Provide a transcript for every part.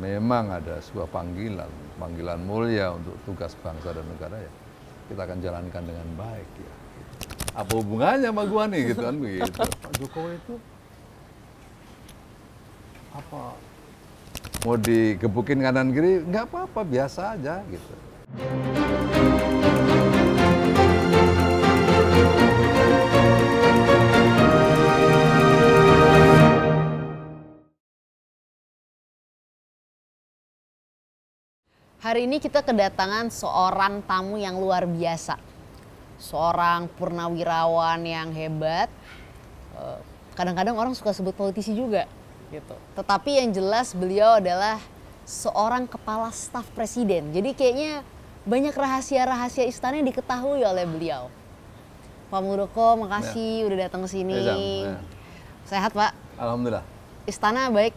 memang ada sebuah panggilan mulia untuk tugas bangsa dan negara ya, kita akan jalankan dengan baik ya. Apa hubungannya sama gua nih gitu kan begitu. Pak Jokowi itu apa mau digebukin kanan kiri nggak apa-apa, biasa aja gitu. Hari ini kita kedatangan seorang tamu yang luar biasa. Seorang purnawirawan yang hebat. Kadang-kadang orang suka sebut politisi juga gitu. Tetapi yang jelas beliau adalah seorang kepala staf presiden. Jadi kayaknya banyak rahasia-rahasia istana yang diketahui oleh beliau. Pak Muldoko, makasih udah datang ke sini. Sehat, Pak? Alhamdulillah. Istana baik?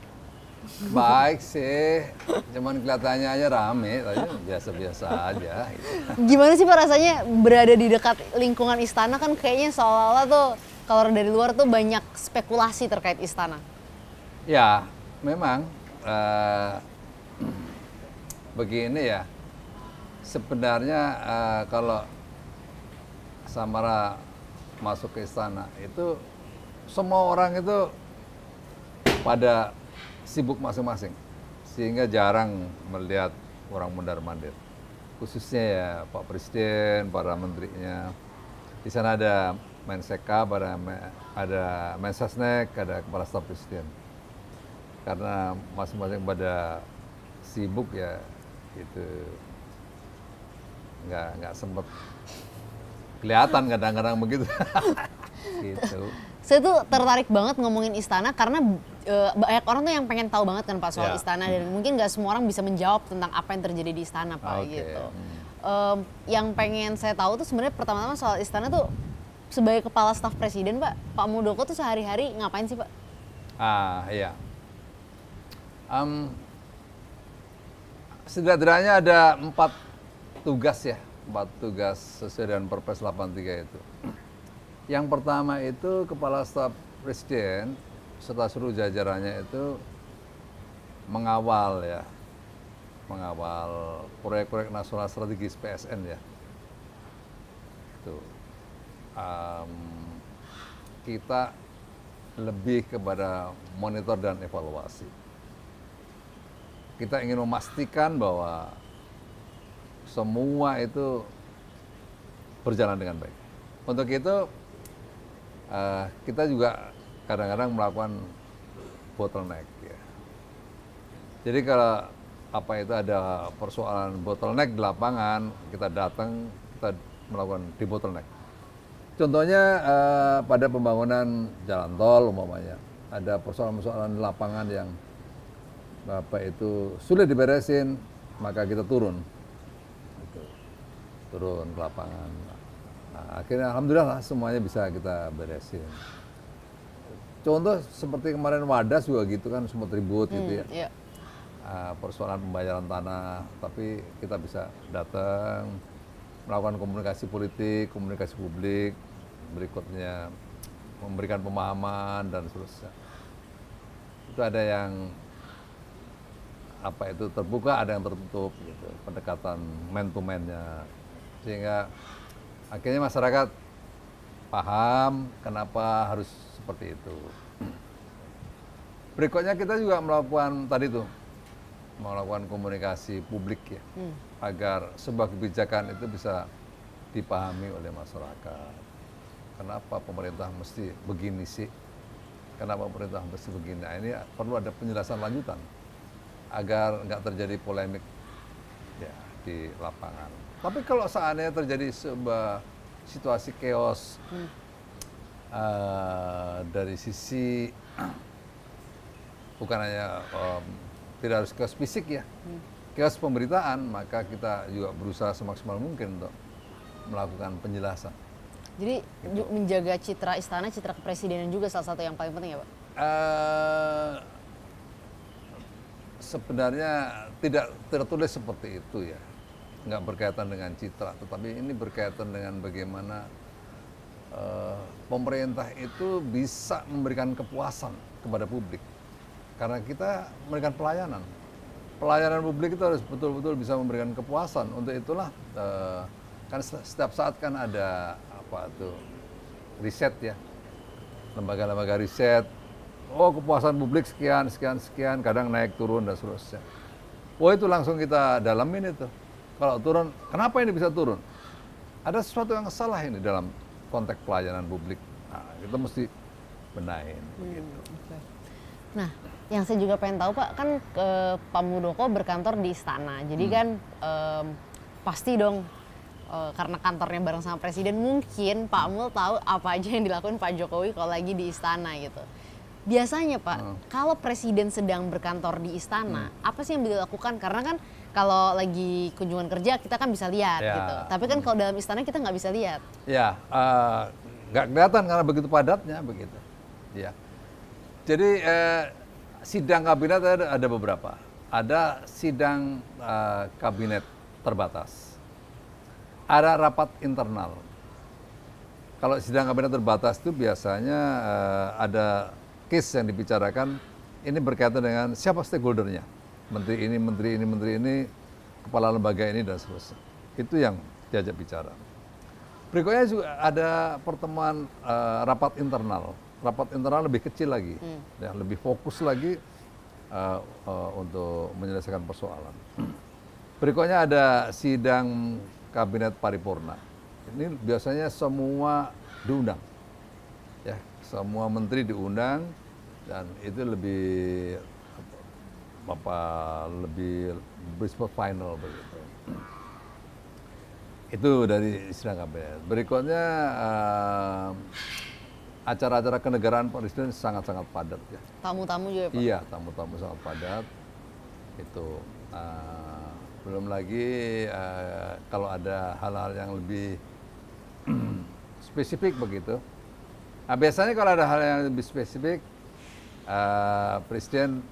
Baik sih, cuman kelihatannya aja rame, tapi biasa-biasa aja. Gitu. Gimana sih Pak rasanya berada di dekat lingkungan istana, kan kayaknya seolah-olah tuh kalau dari luar tuh banyak spekulasi terkait istana. Ya, memang begini ya, sebenarnya kalau Samara masuk ke istana itu semua orang itu pada sibuk masing-masing, sehingga jarang melihat orang mondar-mandir. Khususnya ya Pak Presiden, para menterinya. Di sana ada Mensekap, ada Mensesnek, ada Kepala Staf Presiden. Karena masing-masing pada sibuk ya, itu nggak sempet kelihatan kadang-kadang begitu. Gitu. Saya tuh tertarik banget ngomongin istana karena banyak orang tuh yang pengen tahu banget kan Pak soal istana, dan mungkin nggak semua orang bisa menjawab tentang apa yang terjadi di istana Pak gitu. Yang pengen saya tahu tuh sebenarnya pertama-tama soal istana tuh, sebagai kepala staf presiden Pak Muldoko tuh sehari-hari ngapain sih Pak? Iya. Setidaknya ada 4 tugas ya, 4 tugas sesuai dengan Perpres 83 itu. Yang pertama itu Kepala Staf Presiden serta seluruh jajarannya itu mengawal proyek-proyek nasional strategis PSN ya. Itu kita lebih kepada monitor dan evaluasi. Kita ingin memastikan bahwa semua itu berjalan dengan baik. Untuk itu kita juga kadang-kadang melakukan bottleneck ya. Jadi kalau ada persoalan bottleneck di lapangan, kita datang, kita melakukan di bottleneck. Contohnya pada pembangunan jalan tol umpamanya, ada persoalan-persoalan di lapangan yang sulit diberesin, maka kita turun ke lapangan. Akhirnya alhamdulillah semuanya bisa kita beresin. Contoh seperti kemarin Wadas juga gitu kan, sempat ribut gitu ya. Iya. Persoalan pembayaran tanah, tapi kita bisa datang, melakukan komunikasi politik, komunikasi publik, berikutnya memberikan pemahaman dan seterusnya. Itu ada yang terbuka, ada yang tertutup gitu, pendekatan man to man-nya. Sehingga akhirnya masyarakat paham kenapa harus seperti itu. Berikutnya kita juga melakukan komunikasi publik ya, agar sebuah kebijakan itu bisa dipahami oleh masyarakat. Kenapa pemerintah mesti begini sih? Kenapa pemerintah mesti begini? Nah, ini perlu ada penjelasan lanjutan agar nggak terjadi polemik ya di lapangan. Tapi kalau seandainya terjadi sebuah situasi chaos dari sisi bukan hanya tidak harus chaos fisik ya, chaos pemberitaan, maka kita juga berusaha semaksimal mungkin untuk melakukan penjelasan. Jadi gitu. Menjaga citra istana, citra kepresidenan juga salah satu yang paling penting ya Pak? Sebenarnya tidak tertulis seperti itu ya. Nggak berkaitan dengan citra, tetapi ini berkaitan dengan bagaimana pemerintah itu bisa memberikan kepuasan kepada publik. karena kita memberikan pelayanan. Pelayanan publik itu harus betul-betul bisa memberikan kepuasan. Untuk itulah kan setiap saat kan ada apa tuh riset ya, lembaga-lembaga riset. Oh, kepuasan publik sekian, sekian, sekian, kadang naik turun dan seterusnya. Oh, itu langsung kita dalamin itu. Kalau turun, kenapa ini bisa turun? Ada sesuatu yang salah ini dalam konteks pelayanan publik. Nah, kita mesti benahin begitu. Okay. Nah, yang saya juga pengen tahu Pak, kan Pak Muldoko berkantor di istana. Jadi kan pasti dong karena kantornya bareng sama presiden, mungkin Pak Mul tahu apa aja yang dilakukan Pak Jokowi kalau lagi di istana gitu. Biasanya Pak, kalau presiden sedang berkantor di istana, apa sih yang dilakukan? Karena kan kalau lagi kunjungan kerja kita kan bisa lihat gitu. Tapi kan kalau dalam istana kita nggak bisa lihat. Ya, nggak kelihatan karena begitu padatnya begitu. Ya. Jadi sidang kabinet ada beberapa. Ada sidang kabinet terbatas. Ada rapat internal. Kalau sidang kabinet terbatas itu biasanya ada case yang dibicarakan, ini berkaitan dengan siapa stakeholdernya. Menteri ini, menteri ini, menteri ini, kepala lembaga ini, dan seterusnya. Itu yang diajak bicara. Berikutnya juga ada pertemuan rapat internal. Rapat internal lebih kecil lagi, ya, lebih fokus lagi untuk menyelesaikan persoalan. Berikutnya ada sidang kabinet paripurna. Ini biasanya semua diundang, ya, semua menteri diundang, dan itu lebih bersifat final begitu. Itu dari sidang kabinet. Berikutnya acara-acara kenegaraan presiden sangat-sangat padat ya. Tamu-tamu juga Pak? Iya, tamu-tamu sangat padat. Itu belum lagi kalau ada hal-hal yang lebih spesifik begitu. Nah, biasanya kalau ada hal yang lebih spesifik, presiden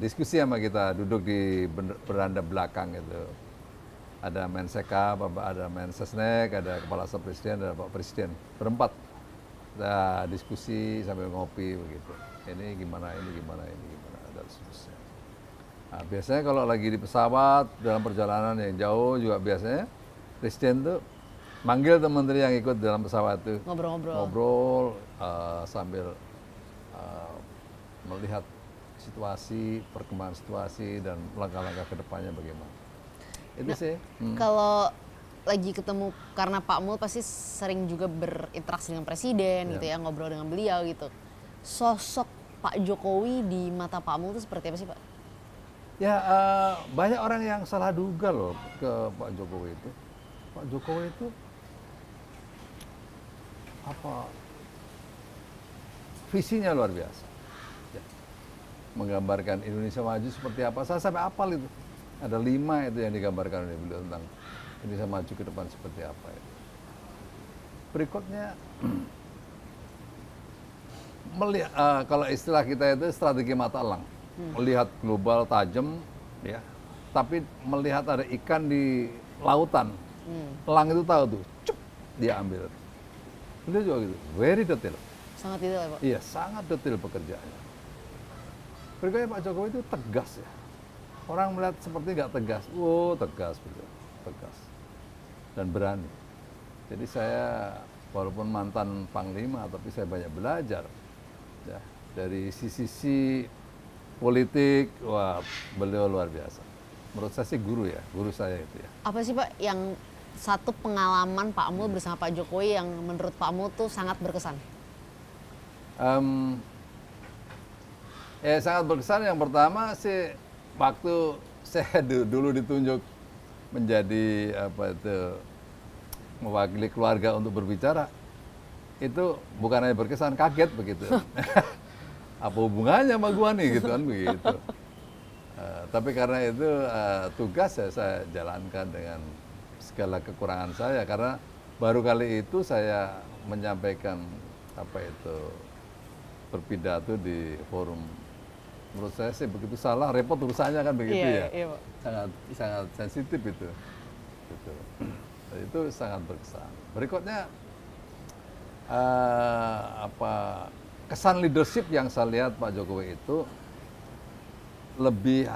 diskusi sama kita, duduk di beranda belakang gitu. Ada Mensekap, ada Mensesnek, ada Kepala Staf Presiden, ada Pak Presiden, berempat. Kita diskusi sambil ngopi begitu. Ini gimana, dan seterusnya. Nah, biasanya kalau lagi di pesawat dalam perjalanan yang jauh juga biasanya presiden tuh manggil teman menteri yang ikut dalam pesawat itu ngobrol sambil melihat situasi, perkembangan situasi, dan langkah-langkah ke depannya bagaimana. Itu sih. Kalau lagi ketemu, karena Pak Mul pasti sering juga berinteraksi dengan presiden gitu ya, ngobrol dengan beliau gitu. Sosok Pak Jokowi di mata Pak Mul itu seperti apa sih Pak? Ya, banyak orang yang salah duga loh ke Pak Jokowi itu. Pak Jokowi itu visinya luar biasa. Ya. Menggambarkan Indonesia maju seperti apa. Saya sampai apal itu. Ada 5 itu yang digambarkan oleh beliau tentang Indonesia maju ke depan seperti apa itu. Berikutnya melihat, kalau istilah kita itu strategi mata elang. Melihat global tajam, ya, tapi melihat ada ikan di lautan, elang itu tahu tuh, cup, dia ambil. Itu juga gitu, very detail. Sangat detail ya Pak? Iya, sangat detail pekerjaannya. Berikutnya Pak Jokowi itu tegas ya. Orang melihat seperti nggak tegas, tegas, betul, tegas dan berani. Jadi saya walaupun mantan Panglima, tapi saya banyak belajar, ya, dari sisi politik. Wah, beliau luar biasa. Menurut saya sih guru saya itu ya. Apa sih Pak yang satu pengalaman Pak Mul bersama Pak Jokowi yang menurut Pak Mul tuh sangat berkesan? Sangat berkesan. Yang pertama sih waktu saya dulu ditunjuk menjadi mewakili keluarga untuk berbicara, itu bukan hanya berkesan, kaget begitu. Apa hubungannya sama gua nih gitu kan begitu. Tapi karena itu tugas saya jalankan dengan segala kekurangan saya, karena baru kali itu saya menyampaikan berpidato di forum. Menurut saya sih begitu salah, repot urusannya kan begitu ya. Iya, sangat sensitif itu. Gitu. Itu sangat berkesan. Berikutnya kesan leadership yang saya lihat Pak Jokowi itu lebih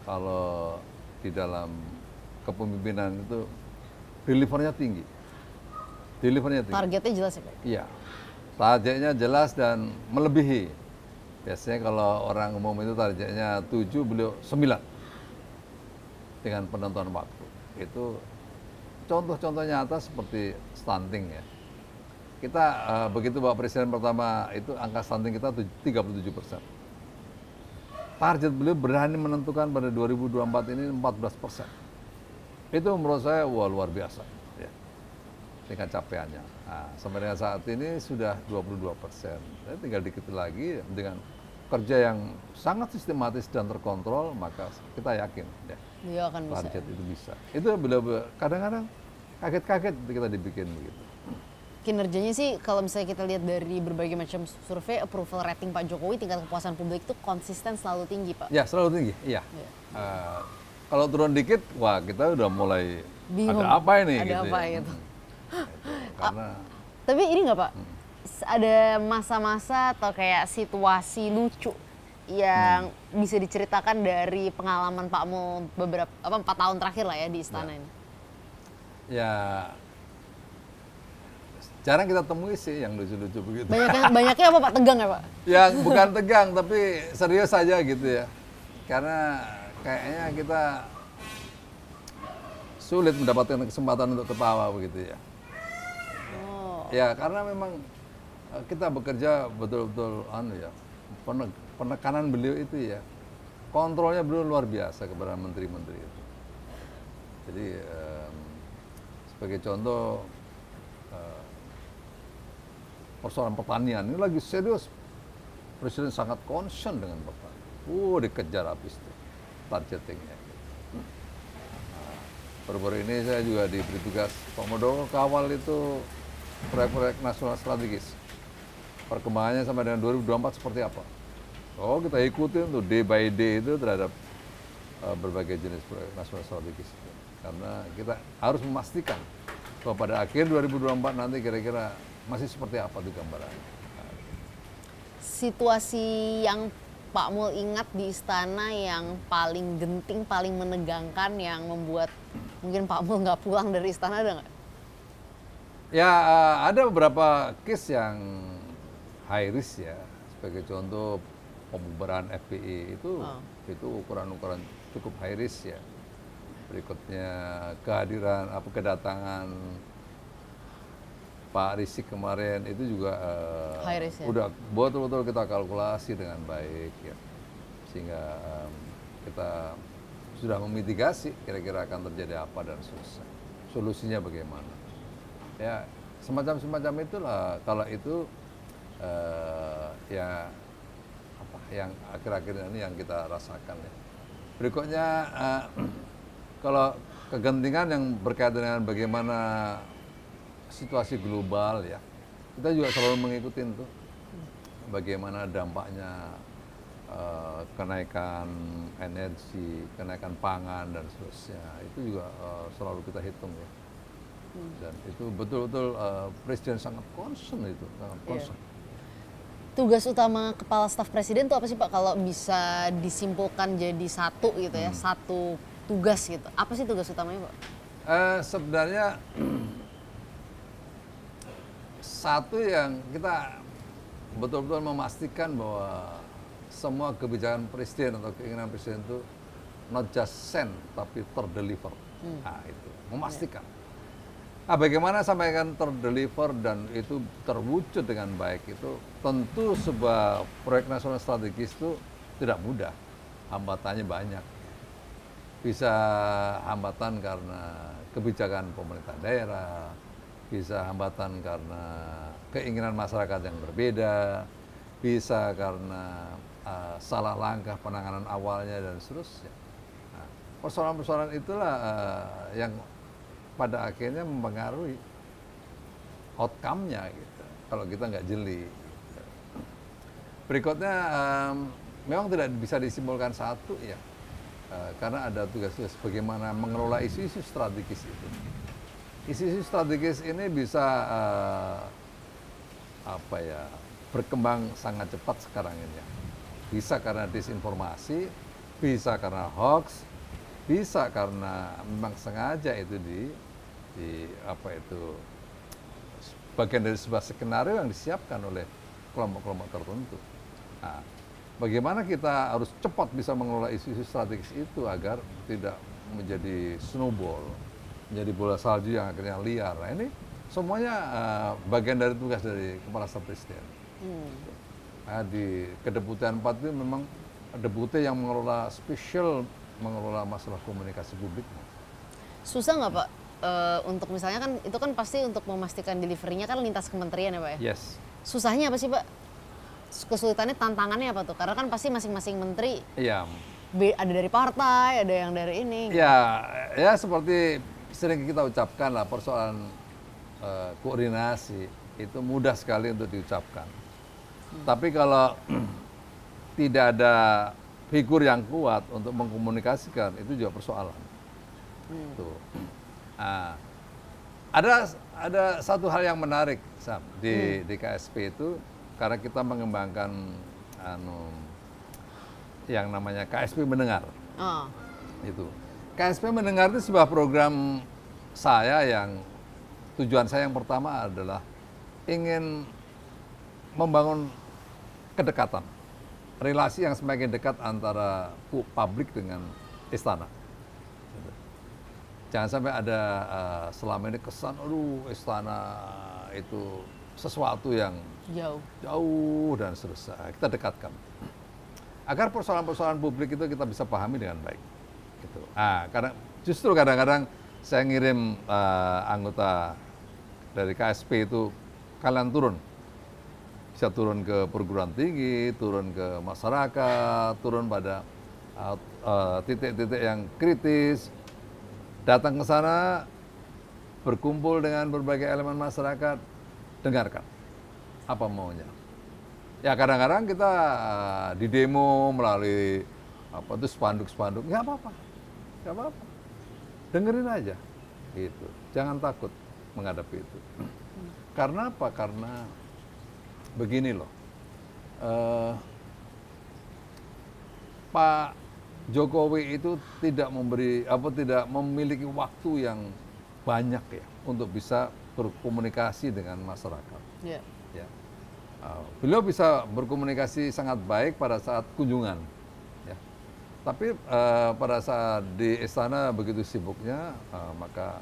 kalau di dalam kepemimpinan itu delivernya tinggi. Targetnya jelas ya Pak? Iya, targetnya jelas dan melebihi. Biasanya kalau orang umum itu targetnya 7, beliau 9 dengan penentuan waktu. Itu contoh-contoh nyata seperti stunting ya. Kita begitu Bapak Presiden pertama itu angka stunting kita 37%. Target beliau berani menentukan pada 2024 ini 14%. Itu menurut saya luar biasa ya, dengan capaiannya. Nah, sampai dengan saat ini sudah 22%. Tinggal dikit lagi dengan kerja yang sangat sistematis dan terkontrol, maka kita yakin ya, Beliau akan bisa. target itu bisa. Itu beliau kadang-kadang kaget-kaget kita dibikin begitu. Kinerjanya sih kalau misalnya kita lihat dari berbagai macam survei, approval rating Pak Jokowi, tingkat kepuasan publik itu konsisten selalu tinggi Pak. Ya, selalu tinggi, iya. Kalau turun dikit, wah kita udah mulai Bingung. ada apa ini? Ada gitu apa ya. gitu. Karena Tapi ini nggak Pak, ada masa-masa atau kayak situasi lucu yang bisa diceritakan dari pengalaman Pak Mul beberapa 4 tahun terakhir lah ya di istana ini. ya jarang kita temui sih yang lucu-lucu begitu. Banyaknya apa Pak? Tegang ya Pak? Yang bukan tegang tapi serius saja gitu ya. Karena kayaknya kita sulit mendapatkan kesempatan untuk ketawa begitu ya. Oh. Ya karena memang kita bekerja betul-betul penekanan beliau itu ya, kontrolnya beliau luar biasa kepada menteri-menteri itu. Jadi sebagai contoh persoalan pertanian ini lagi serius, Presiden sangat concern dengan pertanian. Dikejar habis tuh targetingnya. Baru-baru ini saya juga diberi tugas Pak Muldoko kawal itu proyek-proyek nasional strategis. Perkembangannya sampai dengan 2024 seperti apa? Kita ikutin tuh day by day itu terhadap berbagai jenis proyek nasional strategis. Karena kita harus memastikan bahwa pada akhir 2024 nanti kira-kira masih seperti apa tuh gambarannya. Situasi yang Pak Mul ingat di istana yang paling genting, paling menegangkan, yang membuat mungkin Pak Mul nggak pulang dari istana, ada nggak? Ya ada beberapa case yang high risk ya. Sebagai contoh pembubaran FPI itu ukuran-ukuran cukup high risk ya. Berikutnya kedatangan Pak Rizik kemarin itu juga High risk ya? udah betul-betul kita kalkulasi dengan baik ya, sehingga kita sudah memitigasi kira-kira akan terjadi apa dan solusinya bagaimana. Ya semacam itulah kalau itu yang akhir-akhir ini yang kita rasakan ya. Berikutnya kalau kegentingan yang berkaitan dengan bagaimana situasi global ya, kita juga selalu mengikuti tuh bagaimana dampaknya kenaikan energi, kenaikan pangan dan seterusnya, itu juga selalu kita hitung ya. Dan itu betul-betul Presiden sangat concern itu, sangat concern. Tugas utama Kepala Staf Presiden itu apa sih Pak, kalau bisa disimpulkan jadi satu gitu ya, satu tugas gitu, apa sih tugas utamanya Pak? Sebenarnya satu yang kita betul-betul memastikan bahwa semua kebijakan Presiden atau keinginan Presiden itu not just send tapi terdeliver. Nah itu memastikan. Nah, bagaimana sampaikan terdeliver dan itu terwujud dengan baik itu tentu sebuah proyek nasional strategis itu tidak mudah, hambatannya banyak. Bisa hambatan karena kebijakan pemerintah daerah, bisa hambatan karena keinginan masyarakat yang berbeda, bisa karena salah langkah penanganan awalnya dan seterusnya. Nah, persoalan-persoalan itulah yang pada akhirnya mempengaruhi outcome-nya gitu, kalau kita nggak jeli. Gitu. Berikutnya memang tidak bisa disimpulkan satu ya, karena ada tugas-tugas bagaimana mengelola isu-isu strategis itu. Isu-isu strategis ini bisa apa ya, berkembang sangat cepat sekarang ini. Bisa karena disinformasi, bisa karena hoax, bisa karena memang sengaja itu di apa itu bagian dari sebuah skenario yang disiapkan oleh kelompok-kelompok tertentu. Nah, bagaimana kita harus cepat bisa mengelola isu-isu strategis itu agar tidak menjadi snowball, menjadi bola salju yang akhirnya liar. Nah, ini semuanya bagian dari tugas dari Kepala Staf Presiden. Nah, di Kedeputian 4 itu memang deputi yang mengelola mengelola masalah komunikasi publik. Susah nggak Pak untuk misalnya kan itu kan pasti untuk memastikan deliverynya kan lintas kementerian ya Pak ya? Yes. Susahnya apa sih Pak? Kesulitannya, tantangannya apa tuh? Karena kan pasti masing-masing menteri Iya. ada dari partai, ada yang dari ini. Ya seperti sering kita ucapkan lah, persoalan koordinasi itu mudah sekali untuk diucapkan. Tapi kalau tidak ada figur yang kuat untuk mengkomunikasikan, itu juga persoalan. Tuh. Nah, ada satu hal yang menarik Sam, di KSP itu, karena kita mengembangkan yang namanya KSP Mendengar. Oh. Itu. KSP Mendengar itu sebuah program saya yang tujuan saya yang pertama adalah ingin membangun kedekatan, relasi yang semakin dekat antara publik dengan istana. Jangan sampai ada selama ini kesan, aduh istana itu sesuatu yang jauh dan seterusnya. Kita dekatkan agar persoalan-persoalan publik itu kita bisa pahami dengan baik. Gitu. Karena justru kadang-kadang saya ngirim anggota dari KSP itu, kalian turun, bisa turun ke perguruan tinggi, turun ke masyarakat, turun pada titik-titik yang kritis, datang ke sana, berkumpul dengan berbagai elemen masyarakat, dengarkan apa maunya. Ya kadang-kadang kita di demo melalui apa itu spanduk-spanduk, nggak apa-apa, dengerin aja, gitu. Jangan takut menghadapi itu. Karena apa? Karena begini loh, Pak Jokowi itu tidak memiliki waktu yang banyak ya untuk bisa berkomunikasi dengan masyarakat. Yeah. Ya. Beliau bisa berkomunikasi sangat baik pada saat kunjungan, ya. Tapi pada saat di istana begitu sibuknya, maka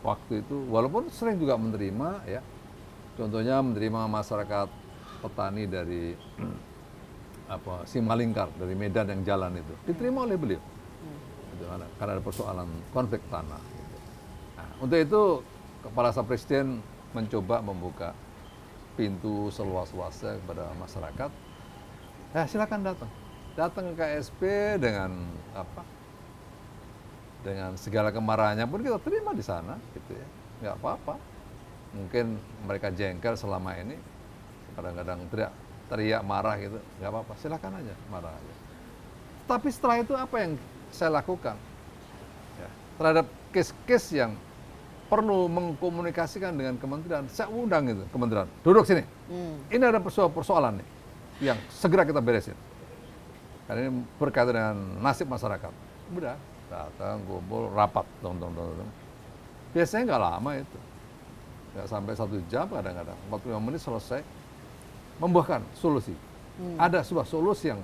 waktu itu walaupun sering juga menerima, ya, contohnya menerima masyarakat petani dari Simalingkar, dari Medan yang jalan itu diterima oleh beliau, karena ada persoalan konflik tanah. Gitu. Nah, untuk itu Kepala Staf Presiden mencoba membuka pintu seluas-luasnya kepada masyarakat. Silakan datang ke KSP dengan dengan segala kemarahannya pun kita terima di sana, gitu ya, nggak apa-apa. Mungkin mereka jengkel selama ini, kadang-kadang teriak marah gitu, nggak apa-apa, silakan aja marah aja. Tapi setelah itu apa yang saya lakukan? Ya, terhadap case-case yang perlu mengkomunikasikan dengan kementerian, saya undang itu kementerian, duduk sini. Ini ada persoalan nih yang segera kita beresin. Karena ini berkaitan dengan nasib masyarakat. Udah, datang, kumpul, rapat, biasanya nggak lama itu, nggak sampai 1 jam, kadang-kadang 45 menit selesai, membuahkan solusi. Ada sebuah solusi yang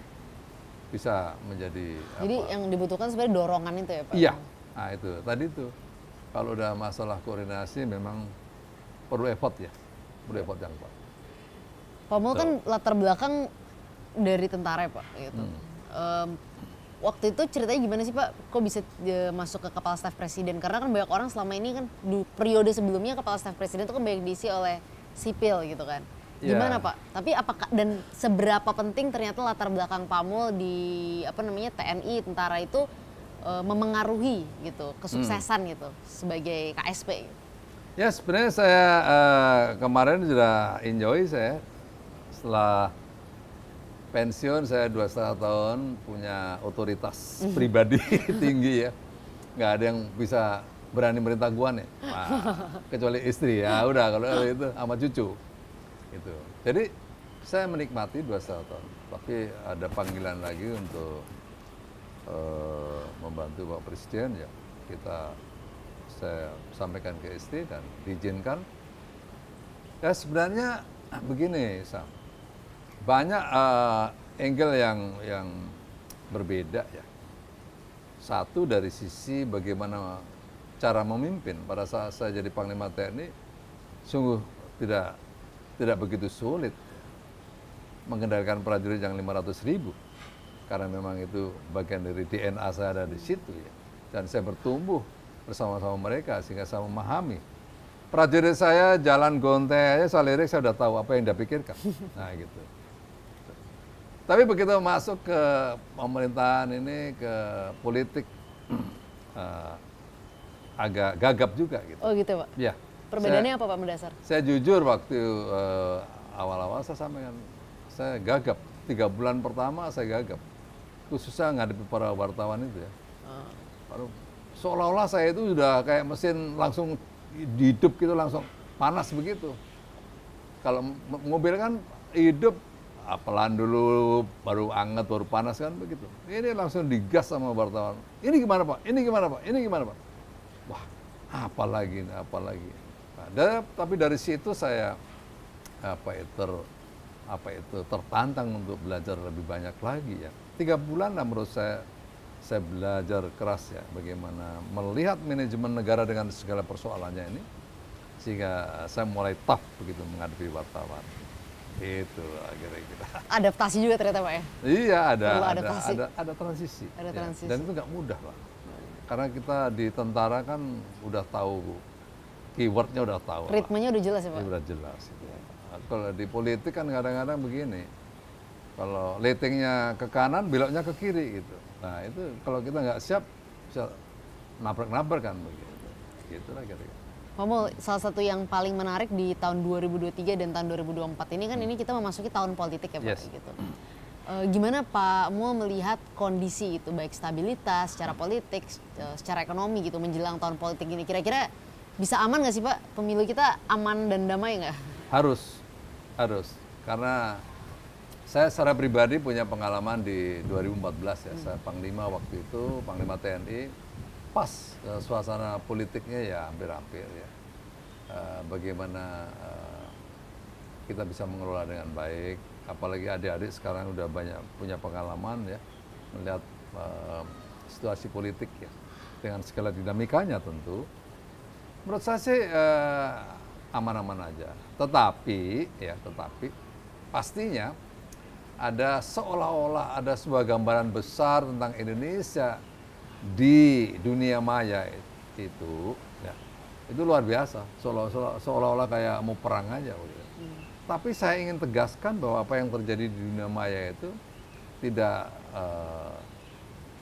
bisa menjadi. Jadi yang dibutuhkan sebenarnya dorongan itu ya Pak? Iya, nah itu tadi itu. Kalau udah masalah koordinasi memang perlu effort ya, perlu effort yang kuat. Pak Mul kan latar belakang dari tentara ya Pak, gitu. Waktu itu ceritanya gimana sih Pak? Kok bisa masuk ke Kepala Staf Presiden? Karena kan banyak orang selama ini kan di periode sebelumnya Kepala Staf Presiden itu kan banyak diisi oleh sipil gitu kan. Gimana Pak? Tapi apakah dan seberapa penting ternyata latar belakang Pak Mul di TNI, tentara itu memengaruhi gitu kesuksesan gitu sebagai KSP? Ya sebenarnya saya kemarin sudah enjoy saya setelah pensiun, saya 2,5 tahun punya otoritas pribadi tinggi ya, nggak ada yang bisa berani merintah gua nih, kecuali istri ya, udah kalau itu sama cucu gitu. Jadi saya menikmati 2,5 tahun, tapi ada panggilan lagi untuk membantu Pak Presiden, ya saya sampaikan ke istri dan diizinkan. Ya sebenarnya begini, Sam, banyak angle yang berbeda ya. Satu dari sisi bagaimana cara memimpin. Pada saat saya jadi Panglima TNI, sungguh tidak begitu sulit mengendalikan prajurit yang 500.000. Karena memang itu bagian dari DNA saya ada di situ ya. Dan saya bertumbuh bersama-sama mereka sehingga saya memahami. Prajurit saya jalan gonte aja, saya lirik, saya udah tahu apa yang dia pikirkan. Nah gitu. Tapi begitu masuk ke pemerintahan ini, ke politik, agak gagap juga gitu. Oh gitu Pak? Ya. Perbedaannya apa Pak mendasar? Saya jujur waktu awal-awal saya sampaikan, saya gagap. 3 bulan pertama saya gagap. Khususnya ngadepi para wartawan itu ya. Seolah-olah saya itu udah kayak mesin langsung hidup gitu, langsung panas begitu. Kalau mobil kan hidup, pelan dulu, baru anget, baru panas kan begitu. Ini langsung digas sama wartawan. Ini gimana Pak? Ini gimana Pak? Ini gimana Pak? Wah, apalagi. Nah, tapi dari situ saya tertantang untuk belajar lebih banyak lagi ya. 3 bulan lah menurut saya belajar keras ya, bagaimana melihat manajemen negara dengan segala persoalannya ini, sehingga saya mulai tough begitu menghadapi wartawan. Itu kira-kira. Adaptasi juga ternyata Pak ya? Iya, ada transisi. Ada transisi. Dan itu nggak mudah Pak. Karena kita di tentara kan udah tahu, keywordnya udah tahu. Ritmenya udah jelas ya Pak? Udah jelas. Nah, kalau di politik kan kadang-kadang begini, kalau lightingnya ke kanan, beloknya ke kiri gitu. Nah itu kalau kita nggak siap, bisa nabrak-nabrak kan begitu. Gitulah kira-kira. Pak Mul, salah satu yang paling menarik di tahun 2023 dan tahun 2024 ini kan ini kita memasuki tahun politik ya Pak. Yes. Gitu. Gimana Pak Mul melihat kondisi itu, baik stabilitas secara politik, secara ekonomi gitu menjelang tahun politik ini? Kira-kira bisa aman nggak sih Pak? Pemilu kita aman dan damai nggak? Harus. Karena saya secara pribadi punya pengalaman di 2014 ya. Saya Panglima waktu itu, Panglima TNI. Pas suasana politiknya ya hampir-hampir ya. Bagaimana kita bisa mengelola dengan baik. Apalagi adik-adik sekarang udah banyak punya pengalaman ya. Melihat situasi politik ya. Dengan segala dinamikanya tentu. Menurut saya sih aman-aman aja. Tetapi pastinya ada seolah-olah ada sebuah gambaran besar tentang Indonesia di dunia maya itu, ya, itu luar biasa. Seolah-olah kayak mau perang aja. Tapi saya ingin tegaskan bahwa apa yang terjadi di dunia maya itu tidak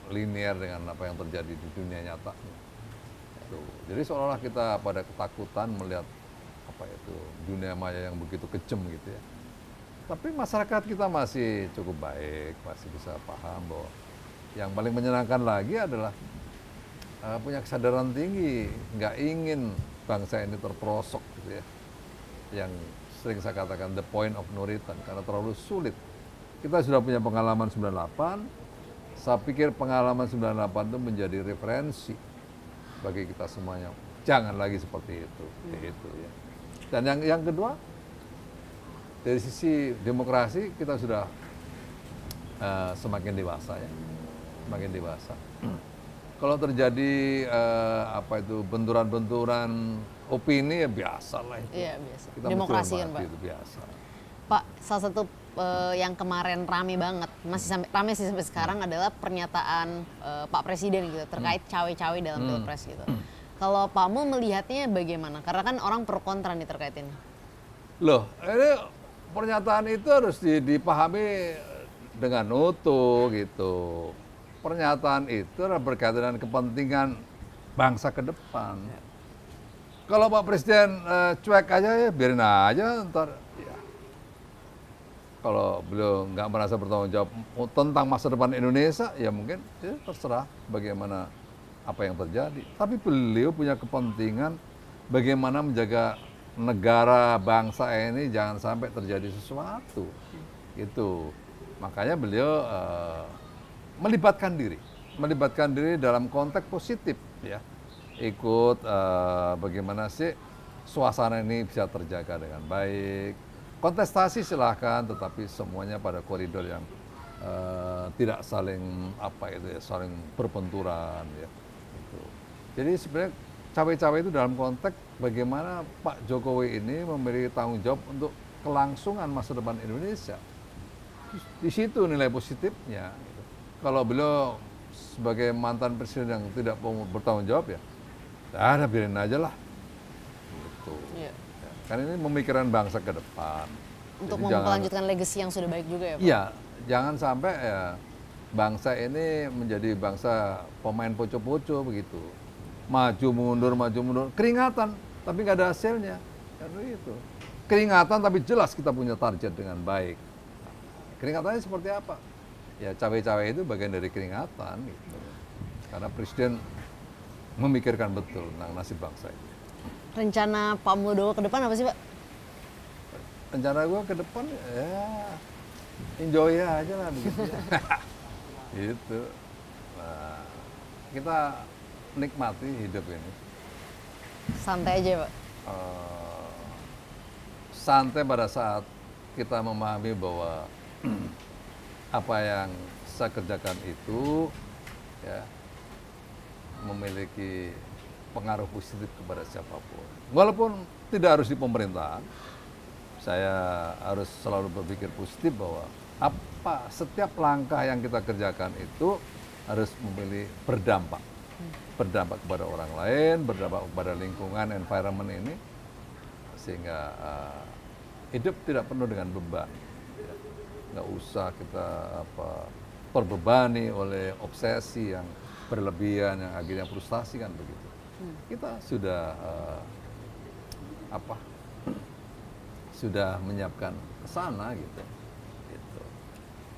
linear dengan apa yang terjadi di dunia nyata. Jadi seolah-olah kita pada ketakutan melihat dunia maya yang begitu kejam gitu ya. Tapi masyarakat kita masih cukup baik, masih bisa paham bahwa yang paling menyenangkan lagi adalah punya kesadaran tinggi, nggak ingin bangsa ini terperosok gitu ya. Yang sering saya katakan the point of no return, karena terlalu sulit. Kita sudah punya pengalaman 98, saya pikir pengalaman 98 itu menjadi referensi bagi kita semuanya. Jangan lagi seperti itu. Itu ya. Dan yang kedua, dari sisi demokrasi kita sudah semakin dewasa ya, semakin dewasa. Kalau terjadi benturan-benturan opini ya biasa lah itu. Iya biasa. Kita Demokrasi kan Pak. Itu biasa. Pak, salah satu yang kemarin rame banget, masih rame sih sampai sekarang adalah pernyataan Pak Presiden gitu terkait cawe-cawe dalam Pilpres gitu. Kalau Pak Mul melihatnya bagaimana? Karena kan orang pro kontra nih terkait ini. Loh, ini pernyataan itu harus dipahami dengan utuh gitu. Pernyataan itu adalah berkaitan dengan kepentingan bangsa ke depan. Kalau Pak Presiden cuek aja ya biarin aja ntar. Ya. Kalau beliau nggak merasa bertanggung jawab tentang masa depan Indonesia, ya mungkin ya terserah bagaimana apa yang terjadi. Tapi beliau punya kepentingan bagaimana menjaga negara bangsa ini jangan sampai terjadi sesuatu. Itu makanya beliau melibatkan diri dalam konteks positif ya, ikut bagaimana sih suasana ini bisa terjaga dengan baik. Kontestasi silahkan, tetapi semuanya pada koridor yang tidak saling saling berbenturan ya. Gitu. Jadi sebenarnya cawe-cawe itu dalam konteks bagaimana Pak Jokowi ini memiliki tanggung jawab untuk kelangsungan masa depan Indonesia. Di situ nilai positifnya. Gitu. Kalau beliau sebagai mantan presiden yang tidak mau bertanggung jawab ya, ada biarin aja lah. Gitu. Ya, kan ini memikirkan bangsa ke depan. Untuk melanjutkan legacy yang sudah baik juga ya Pak? Iya, jangan sampai ya bangsa ini menjadi bangsa pemain poco-poco begitu. Maju mundur, keringatan, tapi nggak ada hasilnya. Karena itu. Keringatan tapi jelas kita punya target dengan baik. Keringatannya seperti apa? Ya cawe-cawe itu bagian dari keringatan gitu. Karena presiden memikirkan betul tentang nasib bangsa ini. Rencana Pak Muldoko ke depan apa sih Pak? Rencana gue ke depan ya enjoy aja lah begitu ya. Gitu. Nah, kita nikmati hidup ini. Santai aja Pak? Santai pada saat kita memahami bahwa apa yang saya kerjakan itu ya memiliki pengaruh positif kepada siapapun. Walaupun tidak harus di pemerintahan, saya harus selalu berpikir positif bahwa setiap langkah yang kita kerjakan itu harus berdampak kepada orang lain, berdampak kepada lingkungan, environment ini, sehingga hidup tidak penuh dengan beban. Ya. Nggak usah kita terbebani oleh obsesi yang berlebihan, yang akhirnya frustasi kan begitu. Kita sudah sudah menyiapkan ke sana gitu.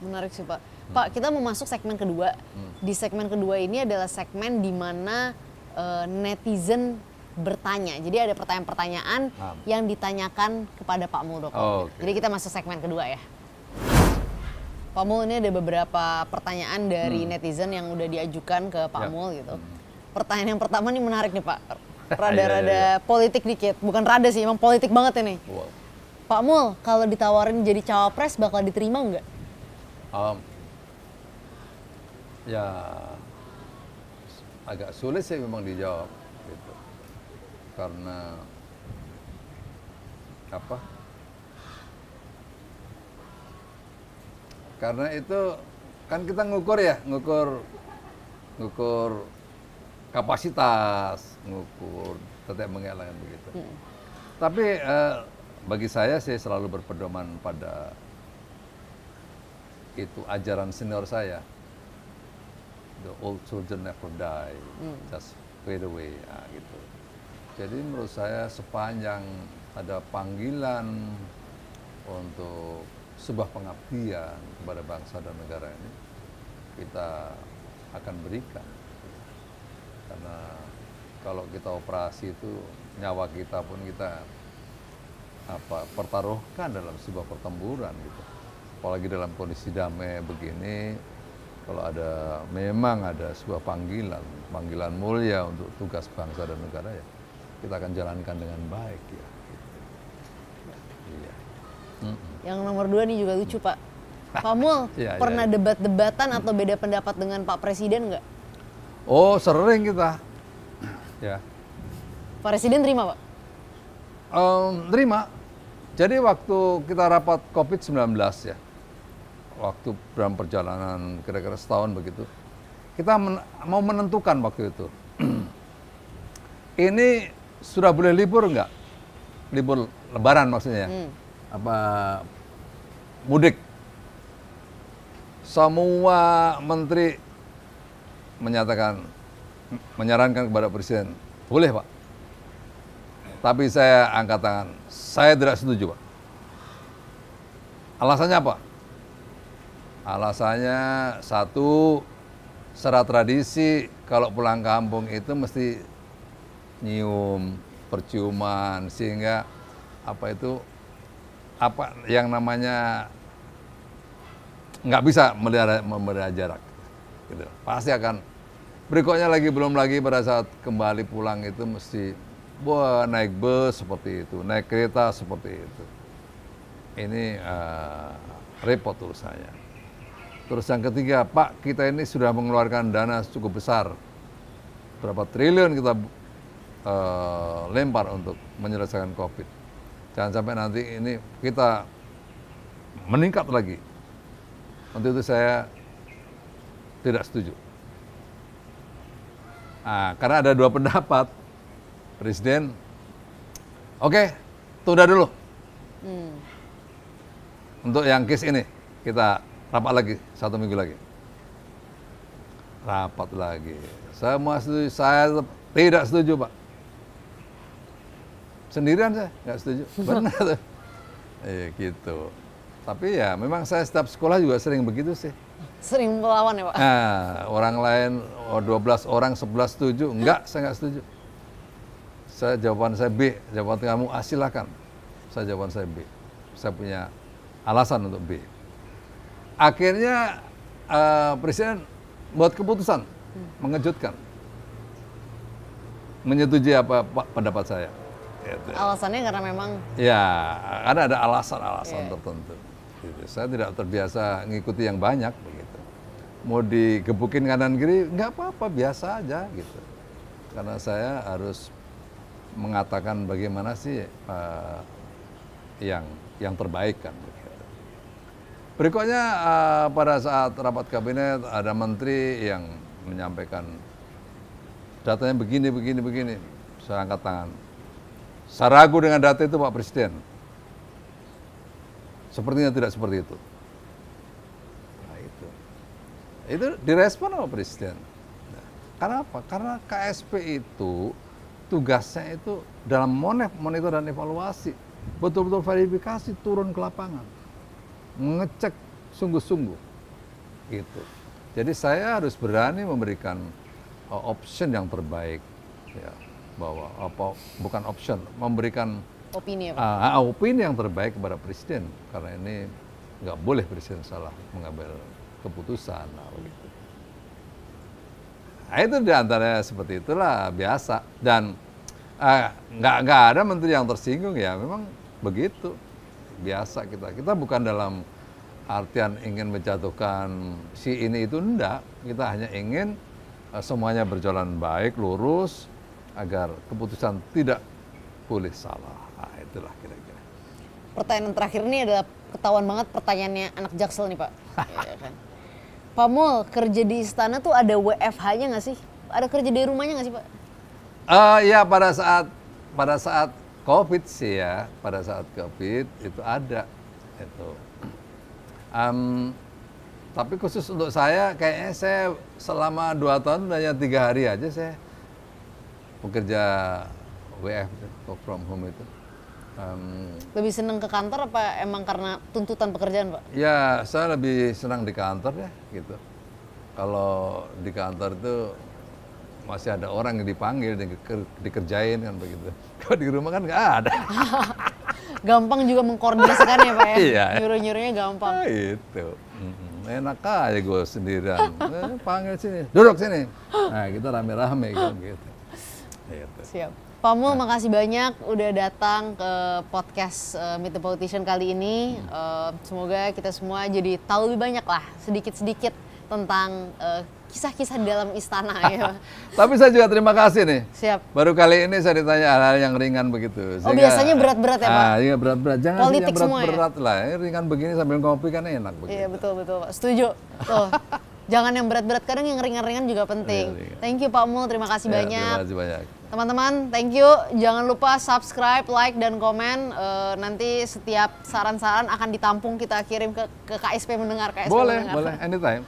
Menarik sih Pak. Pak, kita mau masuk segmen kedua. Di segmen kedua ini adalah segmen di mana netizen bertanya. Jadi ada pertanyaan-pertanyaan yang ditanyakan kepada Pak Muldoko. Jadi kita masuk segmen kedua ya. Pak Mul, ini ada beberapa pertanyaan dari netizen yang udah diajukan ke Pak Mul gitu. Pertanyaan yang pertama nih menarik nih Pak. Rada-rada politik dikit. Bukan rada sih, emang politik banget ini. Wow. Pak Mul, kalau ditawarin jadi cawapres bakal diterima nggak? Ya agak sulit sih memang dijawab gitu. Karena karena itu kan kita ngukur kapasitas, ngukur tetek mengelakkan begitu. Tapi bagi saya selalu berpedoman pada itu ajaran senior saya. The old soldier never die, just fade away, gitu. Jadi menurut saya sepanjang ada panggilan untuk sebuah pengabdian kepada bangsa dan negara ini, kita akan berikan. Karena kalau kita operasi itu nyawa kita pun kita pertaruhkan dalam sebuah pertempuran gitu. Apalagi dalam kondisi damai begini, kalau memang ada sebuah panggilan mulia untuk tugas bangsa dan negara ya, kita akan jalankan dengan baik ya. Gitu. Iya. Yang nomor 2 nih juga lucu Pak. Pak Mul, pernah debat-debatan atau beda pendapat dengan Pak Presiden nggak? Oh sering kita. Ya. Pak Presiden terima Pak? Terima. Jadi waktu kita rapat COVID-19 ya, waktu dalam perjalanan kira-kira setahun begitu, kita mau menentukan waktu itu, ini sudah boleh libur nggak? Libur Lebaran maksudnya, mudik. Semua menteri menyarankan kepada Presiden, boleh Pak. Tapi saya angkat tangan, saya tidak setuju Pak. Alasannya apa? Alasannya satu, secara tradisi kalau pulang kampung itu mesti nyium, perciuman, sehingga apa yang namanya nggak bisa memelihara jarak, gitu. Pasti akan berikutnya belum lagi pada saat kembali pulang itu mesti naik bus seperti itu, naik kereta seperti itu. Ini repot urusannya. Terus yang ketiga, Pak, kita ini sudah mengeluarkan dana cukup besar, berapa triliun kita lempar untuk menyelesaikan COVID. Jangan sampai nanti ini kita meningkat lagi. Untuk itu saya tidak setuju. Nah, karena ada dua pendapat. Presiden, oke, tunda dulu. Untuk yang case ini, kita rapat lagi, 1 minggu lagi. Rapat lagi. Semua setuju, saya tidak setuju, Pak. Sendirian saya, nggak setuju. Benar tuh. Gitu. Tapi ya memang saya setiap sekolah juga sering begitu sih. Sering melawan ya Pak? Nah, orang lain 12 orang 11 setuju, enggak, saya nggak setuju. Jawaban saya B, jawaban kamu A silakan. Jawaban saya B. Saya punya alasan untuk B. Akhirnya Presiden buat keputusan mengejutkan, menyetujui apa pendapat saya. Gitu. Alasannya karena memang? Ya, ada alasan-alasan tertentu. Gitu. Saya tidak terbiasa ngikuti yang banyak begitu. Mau digebukin kanan kiri nggak apa-apa, biasa aja gitu. Karena saya harus mengatakan bagaimana sih yang terbaik kan. Begitu. Berikutnya pada saat rapat kabinet ada menteri yang menyampaikan datanya begini. Saya angkat tangan. Saya ragu dengan data itu Pak Presiden. Sepertinya tidak seperti itu. Nah, itu direspon sama Presiden. Nah, karena apa? Karena KSP itu tugasnya itu dalam monitor dan evaluasi, betul-betul verifikasi, turun ke lapangan, mengecek sungguh-sungguh, gitu. Jadi saya harus berani memberikan option yang terbaik, ya, bahwa bukan option, memberikan opini, opini yang terbaik kepada Presiden, karena ini nggak boleh Presiden salah mengambil keputusan, begitu. Nah, itu diantaranya seperti itulah biasa, dan nggak ada menteri yang tersinggung, ya memang begitu biasa. Kita bukan dalam artian ingin menjatuhkan si ini itu, enggak. Kita hanya ingin semuanya berjalan baik, lurus, agar keputusan tidak boleh salah. Nah, itulah kira-kira. Pertanyaan terakhir ini adalah ketahuan banget pertanyaannya anak Jaksel nih Pak. Ya, kan? Pak Mul, kerja di istana tuh ada WFH-nya nggak sih? Ada kerja dari rumahnya nggak sih Pak? Ya pada saat COVID sih ya, pada saat COVID itu ada itu. Tapi khusus untuk saya, kayaknya saya selama 2 tahun hanya 3 hari aja saya bekerja WF, work from home itu. Lebih seneng ke kantor apa emang karena tuntutan pekerjaan Pak? Ya, saya lebih senang di kantor ya, gitu. Kalau di kantor itu masih ada orang yang dipanggil, dikerjain kan begitu. Kalau di rumah kan nggak ada. Gampang juga mengkoordinasikan ya Pak ya? Iya. Nyuruh-nyuruhnya gampang. Itu. Enak aja gue sendirian. Panggil sini, duduk sini. Nah, kita rame-rame kan gitu. Siap. Pak Mul, makasih banyak udah datang ke podcast Meet the Politician kali ini. Semoga kita semua jadi tahu lebih banyak lah, sedikit-sedikit tentang kisah-kisah di dalam istana ya. Tapi saya juga terima kasih nih. Siap. Baru kali ini saya ditanya hal-hal yang ringan begitu. Sehingga, biasanya berat-berat ya Pak? Iya berat-berat. Jangan politik yang berat-berat lah. Ringan begini sambil ngopi kan enak begitu. Iya betul Pak. Setuju. Tuh. Jangan yang berat-berat, kadang yang ringan-ringan juga penting. Thank you Pak Mul, terima kasih banyak. Terima kasih banyak. Teman-teman, thank you. Jangan lupa subscribe, like, dan komen. Nanti setiap saran-saran akan ditampung kita kirim ke KSP Mendengar. Boleh, anytime.